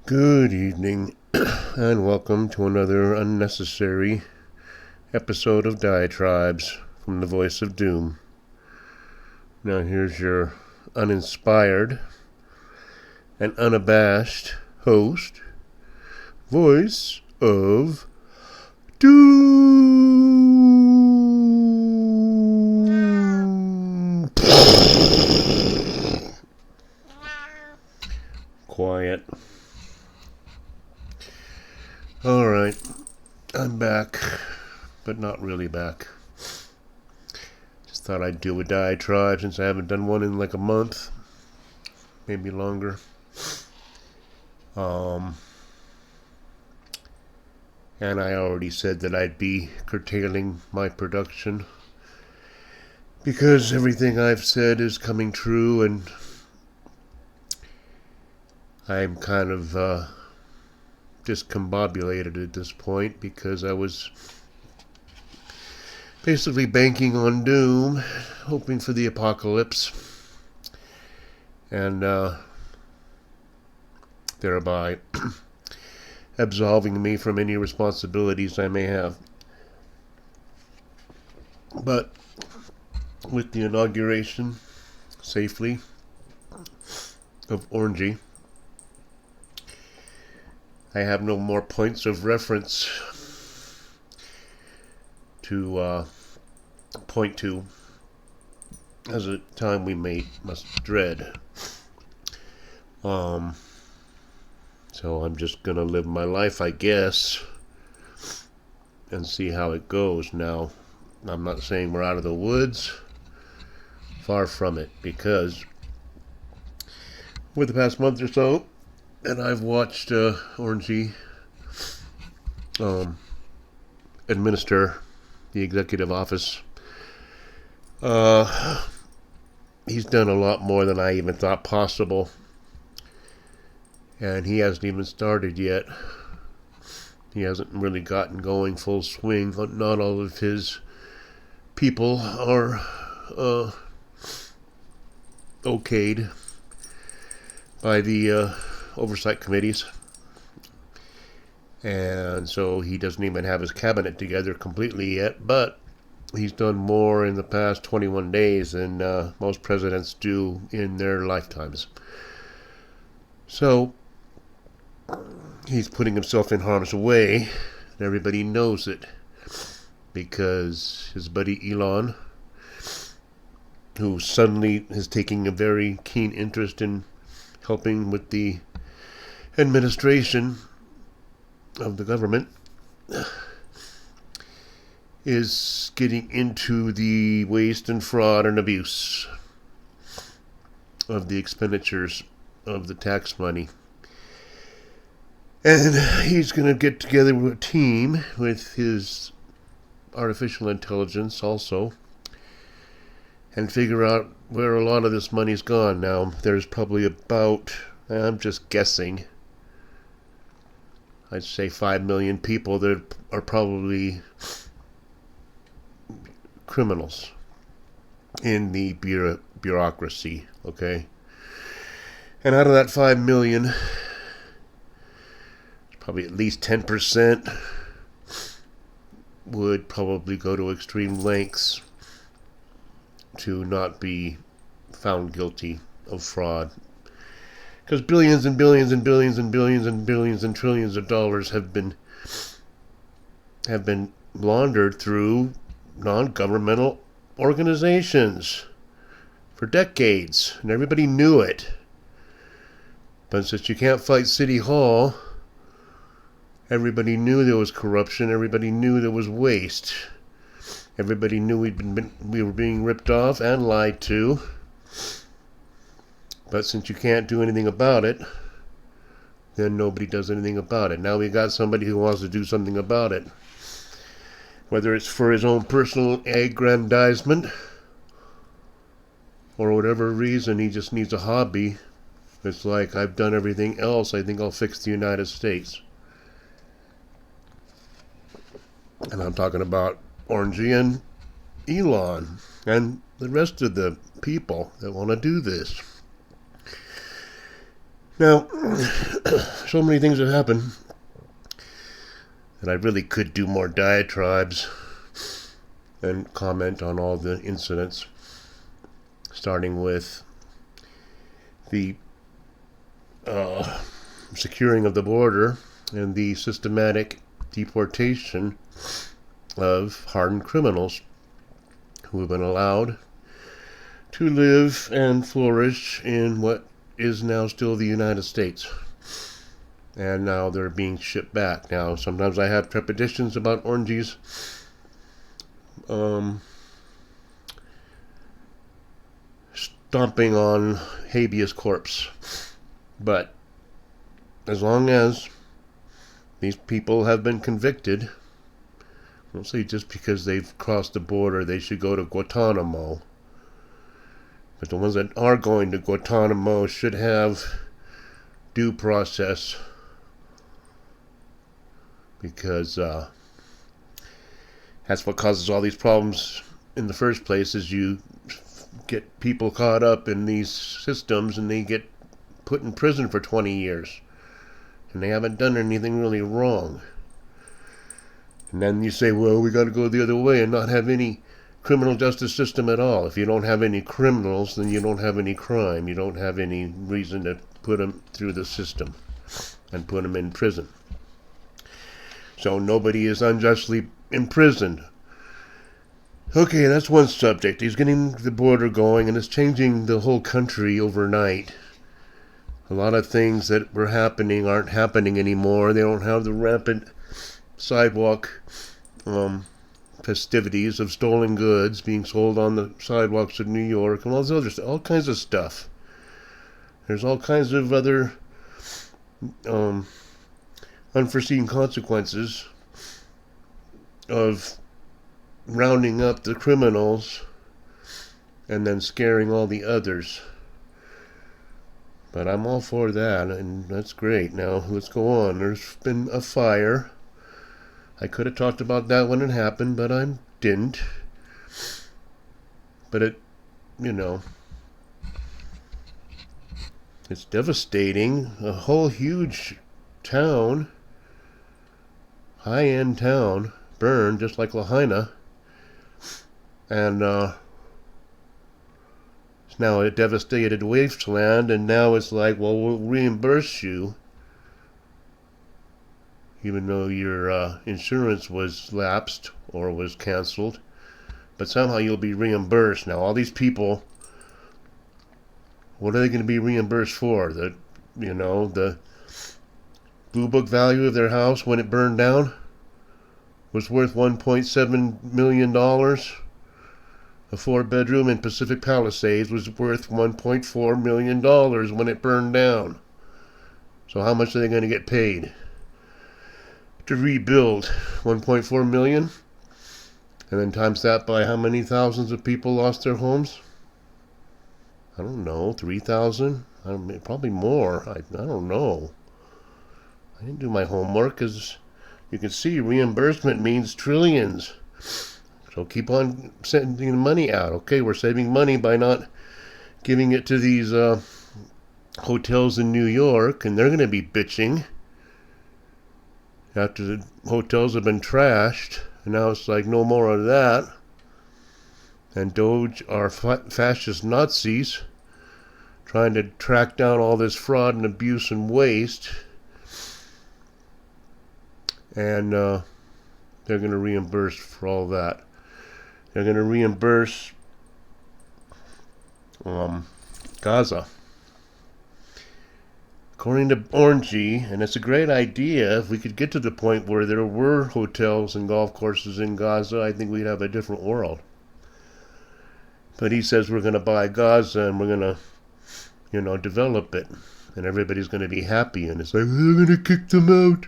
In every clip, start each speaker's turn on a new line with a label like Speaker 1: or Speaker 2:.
Speaker 1: Good evening, and welcome to another unnecessary episode of Diatribes from the Voice of Doom. Now, here's your uninspired and unabashed host, Voice of Doom. Quiet. Alright, I'm back, but not really back. Just thought I'd do a diatribe since I haven't done one in like a month, maybe longer. And I already said that I'd be curtailing my production because everything I've said is coming true, and I'm kind of discombobulated at this point because I was basically banking on doom, hoping for the apocalypse, and thereby absolving me from any responsibilities I may have. But with the inauguration safely of Orangey, I have no more points of reference to point to as a time we must dread. So I'm just gonna live my life, I guess, and see how it goes. Now, I'm not saying we're out of the woods. Far from it, because with the past month or so, and I've watched Orangey administer the executive office. He's done a lot more than I even thought possible, and he hasn't even started yet. He hasn't really gotten going full swing. Not all of his people are okayed by the oversight committees, and so he doesn't even have his cabinet together completely yet, but he's done more in the past 21 days than most presidents do in their lifetimes. So he's putting himself in harm's way, and everybody knows it, because his buddy Elon, who suddenly is taking a very keen interest in helping with the administration of the government, is getting into the waste and fraud and abuse of the expenditures of the tax money. And he's going to get together with a team with his artificial intelligence also and figure out where a lot of this money's gone. Now, there's probably about, I'm just guessing, I'd say 5 million people that are probably criminals in the bureaucracy, okay? And out of that 5 million, probably at least 10% would probably go to extreme lengths to not be found guilty of fraud. Because billions and billions and billions and billions and billions and trillions of dollars have been laundered through non-governmental organizations for decades, and everybody knew it. But since you can't fight City Hall, everybody knew there was corruption. Everybody knew there was waste. Everybody knew we were being ripped off and lied to. But since you can't do anything about it, then nobody does anything about it. Now we got somebody who wants to do something about it. Whether it's for his own personal aggrandizement or whatever reason, he just needs a hobby. It's like, I've done everything else, I think I'll fix the United States. And I'm talking about Orangey and Elon and the rest of the people that want to do this. Now, so many things have happened that I really could do more diatribes and comment on all the incidents, starting with the securing of the border and the systematic deportation of hardened criminals who have been allowed to live and flourish in what is now still the United States. And now they're being shipped back. Now, sometimes I have trepidations about Orangey's stomping on habeas corpse. But as long as these people have been convicted, I don't say just because they've crossed the border they should go to Guantanamo. But the ones that are going to Guantanamo should have due process, because that's what causes all these problems in the first place, is you get people caught up in these systems and they get put in prison for 20 years and they haven't done anything really wrong. And then you say, well, we got to go the other way and not have any criminal justice system at all. If you don't have any criminals, then you don't have any crime. You don't have any reason to put them through the system and put them in prison. So nobody is unjustly imprisoned. Okay, that's one subject. He's getting the border going, and it's changing the whole country overnight. A lot of things that were happening aren't happening anymore. They don't have the rampant sidewalk festivities of stolen goods being sold on the sidewalks of New York and all this other stuff, all kinds of stuff. There's all kinds of other unforeseen consequences of rounding up the criminals and then scaring all the others. But I'm all for that, and that's great. Now, let's go on. There's been a fire. I could have talked about that when it happened, but I didn't. But it, it's devastating. A whole huge town, high-end town, burned just like Lahaina. And it's now a devastated wasteland, and now it's like, well, we'll reimburse you, even though your insurance was lapsed or was canceled, but somehow you'll be reimbursed. Now, all these people, what are they going to be reimbursed for? The Blue Book value of their house when it burned down was worth $1.7 million. A 4-bedroom in Pacific Palisades was worth $1.4 million when it burned down. So how much are they going to get paid to rebuild? $1.4 million? And then times that by how many thousands of people lost their homes? I don't know, 3,000? Probably more. I don't know. I didn't do my homework, because you can see reimbursement means trillions. So keep on sending the money out. Okay, we're saving money by not giving it to these hotels in New York, and they're going to be bitching after the hotels have been trashed, and now it's like no more of that. And Doge are fascist Nazis trying to track down all this fraud and abuse and waste, and they're going to reimburse for all that. They're going to reimburse Gaza. According to Orangey, and it's a great idea, if we could get to the point where there were hotels and golf courses in Gaza, I think we'd have a different world. But he says we're going to buy Gaza and we're going to, develop it. And everybody's going to be happy. And it's like, they're going to kick them out.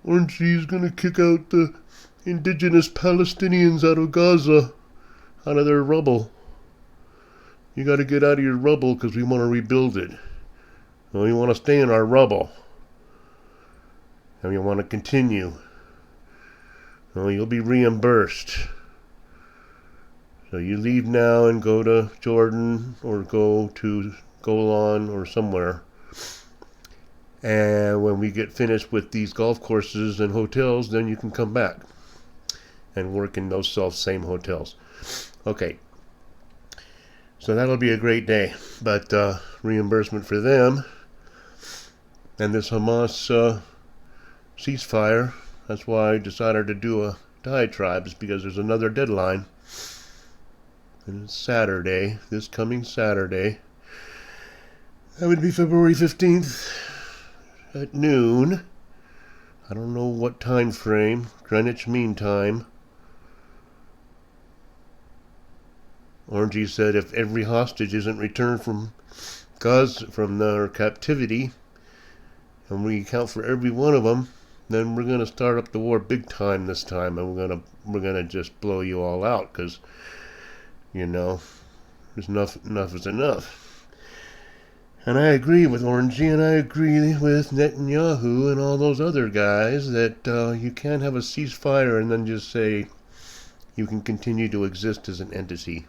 Speaker 1: Orangey's going to kick out the indigenous Palestinians out of Gaza, out of their rubble. You got to get out of your rubble because we want to rebuild it. We want to stay in our rubble. And we want to continue. You'll be reimbursed. So you leave now and go to Jordan or go to Golan or somewhere. And when we get finished with these golf courses and hotels, then you can come back and work in those same hotels. Okay. So that'll be a great day. But reimbursement for them and this Hamas ceasefire, that's why I decided to do a diatribe, is because there's another deadline. And it's Saturday, this coming Saturday. That would be February 15th at noon. I don't know what time frame, Greenwich Mean Time. Orangey said if every hostage isn't returned from Gaza, from their captivity, and we account for every one of them, then we're going to start up the war big time this time, and we're gonna just blow you all out, because there's enough is enough. And I agree with Orangey, and I agree with Netanyahu and all those other guys that you can't have a ceasefire and then just say you can continue to exist as an entity.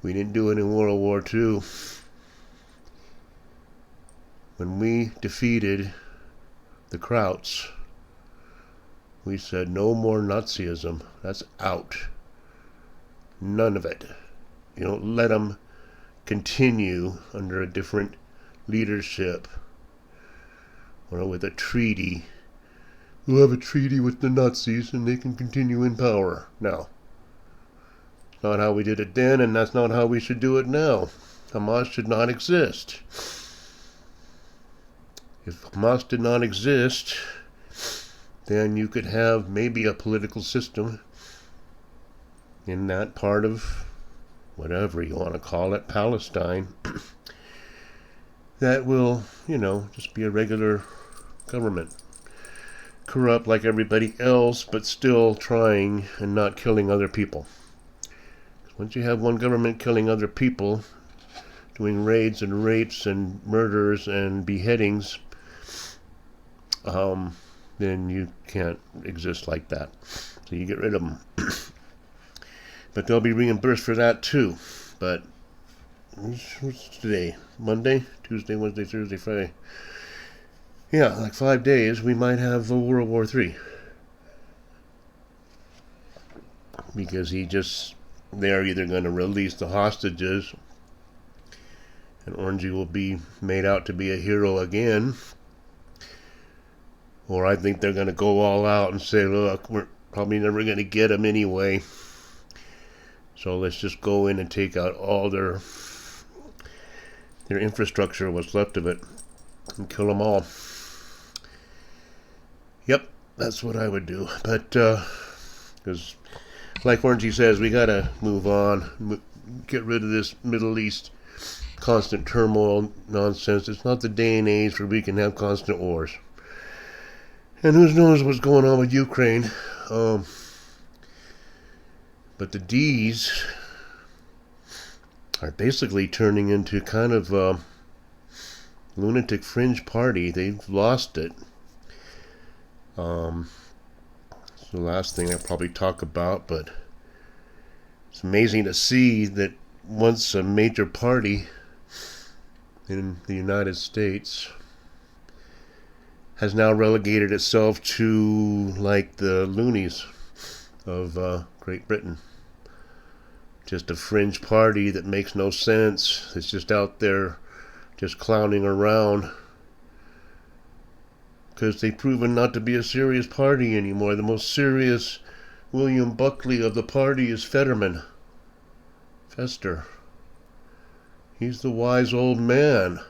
Speaker 1: We didn't do it in World War II. When we defeated the Krauts, we said no more Nazism. That's out. None of it. You don't let them continue under a different leadership or with a treaty. We'll have a treaty with the Nazis and they can continue in power. No. It's not how we did it then, and that's not how we should do it now. Hamas should not exist. If Hamas did not exist, then you could have maybe a political system in that part of whatever you want to call it, Palestine, that will, just be a regular government. Corrupt like everybody else, but still trying and not killing other people. Once you have one government killing other people, doing raids and rapes and murders and beheadings, then you can't exist like that. So you get rid of them. But they'll be reimbursed for that too. But what's today? Monday? Tuesday, Wednesday, Thursday, Friday. Yeah, like 5 days, we might have a World War III. Because they're either going to release the hostages, and Orangey will be made out to be a hero again, or I think they're going to go all out and say, look, we're probably never going to get them anyway, so let's just go in and take out all their infrastructure, what's left of it, and kill them all. Yep, that's what I would do. But because like Orangey says, we gotta move on, get rid of this Middle East constant turmoil nonsense. It's not the day and age where we can have constant wars. And who knows what's going on with Ukraine. But the D's are basically turning into kind of a lunatic fringe party. They've lost it. It's the last thing I'll probably talk about, but it's amazing to see that once a major party in the United States has now relegated itself to like the loonies of Great Britain. Just a fringe party that makes no sense. It's just out there just clowning around because they've proven not to be a serious party anymore. The most serious William Buckley of the party is Fester. He's the wise old man.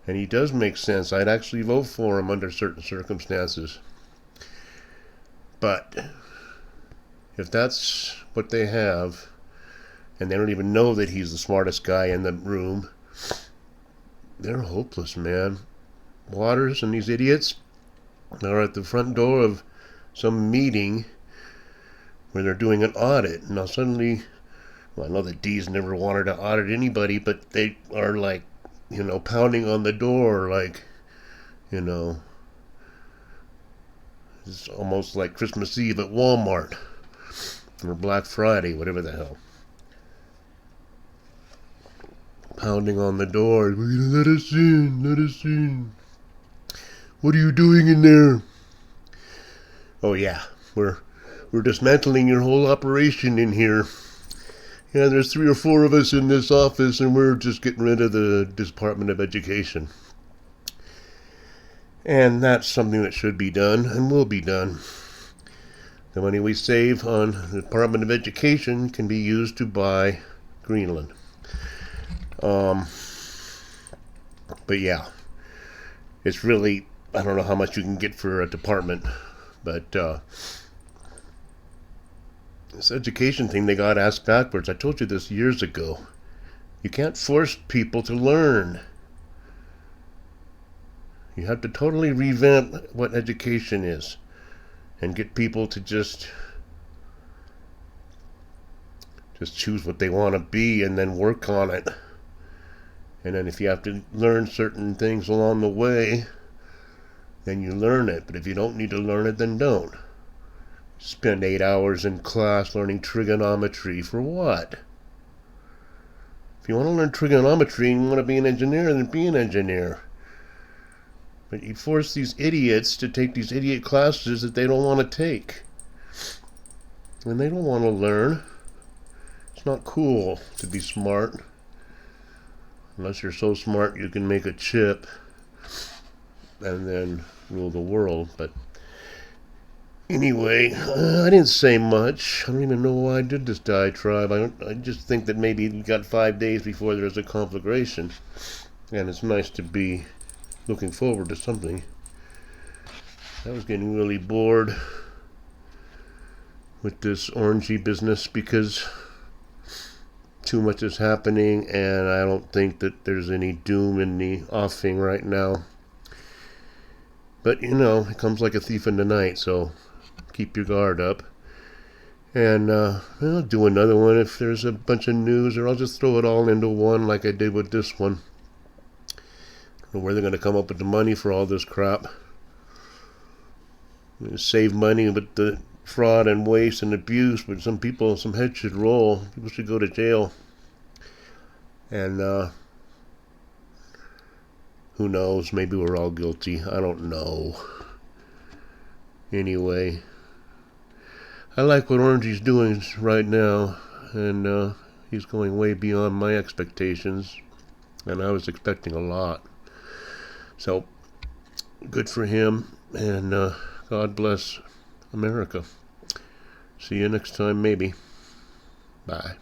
Speaker 1: And he does make sense. I'd actually vote for him under certain circumstances. But if that's what they have, and they don't even know that he's the smartest guy in the room, they're hopeless, man. Waters and these idiots are at the front door of some meeting where they're doing an audit. Now suddenly, well, I know the D's never wanted to audit anybody, but they are like, pounding on the door like, it's almost like Christmas Eve at Walmart or Black Friday, whatever the hell. pounding on the door. Let us in, let us in. What are you doing in there? Oh yeah, we're dismantling your whole operation in here. Yeah, there's 3 or 4 of us in this office, and we're just getting rid of the Department of Education. And that's something that should be done and will be done. The money we save on the Department of Education can be used to buy Greenland. But yeah, it's really, I don't know how much you can get for a department, but this education thing, they got asked backwards. I told you this years ago. You can't force people to learn. You have to totally revamp what education is and get people to just choose what they want to be and then work on it. And then if you have to learn certain things along the way, then you learn it. But if you don't need to learn it, then don't. Spend 8 hours in class learning trigonometry for what? If you want to learn trigonometry and you want to be an engineer, then be an engineer. But you force these idiots to take these idiot classes that they don't want to take. And they don't want to learn. It's not cool to be smart. Unless you're so smart you can make a chip and then rule the world. But anyway, I didn't say much. I don't even know why I did this diatribe. I just think that maybe we got 5 days before there's a conflagration. And it's nice to be looking forward to something. I was getting really bored with this orangey business because too much is happening, and I don't think that there's any doom in the offing right now. But you know, it comes like a thief in the night, so keep your guard up. And I'll do another one if there's a bunch of news, or I'll just throw it all into one like I did with this one. Where they're going to come up with the money for all this crap. Save money with the fraud and waste and abuse, but some heads should roll. People should go to jail. And who knows, maybe we're all guilty. I don't know. Anyway, I like what Orangey's doing right now, and he's going way beyond my expectations, and I was expecting a lot. So, good for him, and God bless America. See you next time, maybe. Bye.